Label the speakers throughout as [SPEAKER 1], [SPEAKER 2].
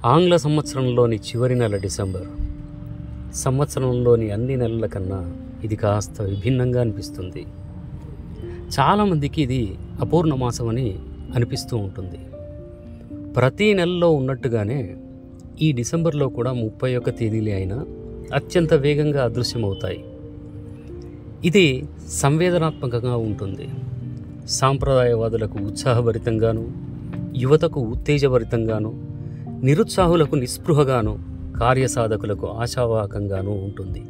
[SPEAKER 1] ఆంగ్ల సంవత్సరంలోని చివరి నెల డిసెంబర్. సంవత్సరంలోని అన్ని నెలల కన్నా ఇది కాస్త విభిన్నంగా అనిపిస్తుంది. చాలామందికి ఇది అపూర్ణ మాసం అని అనిపిస్తూ ఉంటుంది. ప్రతి నెలలో ఉన్నట్టుగానే ఈ డిసెంబర్లో కూడా 31 తేదీలే అయినా అత్యంత వేగంగా అదృశ్యమవుతాయి. ఇది సంవేదనాత్మకంగా ఉంటుంది. సాంప్రదాయవాదులకు ఉత్సాహభరితంగాను, యువతకు ఉత్తేజభరితంగాను, నిరుత్సాహులకు నిస్పృహగాను, కార్యసాధకులకు ఆశావాహకంగానూ ఉంటుంది.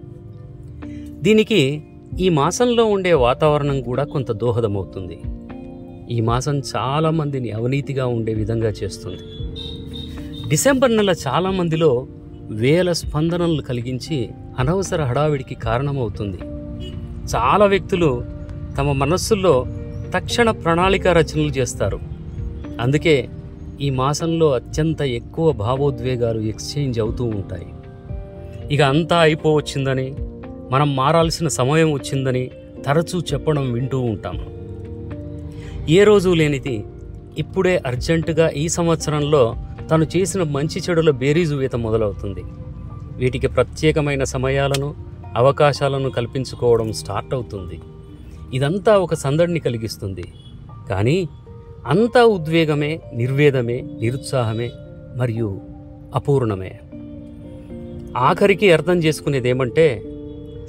[SPEAKER 1] దీనికి ఈ మాసంలో ఉండే వాతావరణం కూడా కొంత దోహదమవుతుంది. ఈ మాసం చాలామందిని అవినీతిగా ఉండే విధంగా చేస్తుంది. డిసెంబర్ నెల చాలామందిలో వేల స్పందనలు కలిగించి అనవసర హడావిడికి కారణమవుతుంది. చాలా వ్యక్తులు తమ మనస్సుల్లో తక్షణ ప్రణాళిక రచనలు చేస్తారు. అందుకే ఈ మాసంలో అత్యంత ఎక్కువ భావోద్వేగాలు ఎక్స్చేంజ్ అవుతూ ఉంటాయి. ఇక అంతా అయిపోవచ్చిందని, మనం మారాల్సిన సమయం వచ్చిందని తరచూ చెప్పడం వింటూ ఉంటాము. ఏ రోజు లేనిది ఇప్పుడే అర్జెంటుగా ఈ సంవత్సరంలో తను చేసిన మంచి చెడుల బేరీజు ఈత మొదలవుతుంది. వీటికి ప్రత్యేకమైన సమయాలను, అవకాశాలను కల్పించుకోవడం స్టార్ట్ అవుతుంది. ఇదంతా ఒక సందడిని కలిగిస్తుంది. కానీ అంతా ఉద్వేగమే, నిర్వేదమే, నిరుత్సాహమే మరియు అపూర్ణమే. ఆఖరికి అర్థం చేసుకునేది ఏమంటే,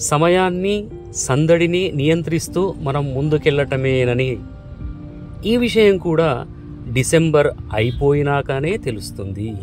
[SPEAKER 1] సమయాన్ని, సందడిని నియంత్రిస్తూ మనం ముందుకెళ్ళటమేనని. ఈ విషయం కూడా డిసెంబర్ అయిపోయినాకనే తెలుస్తుంది.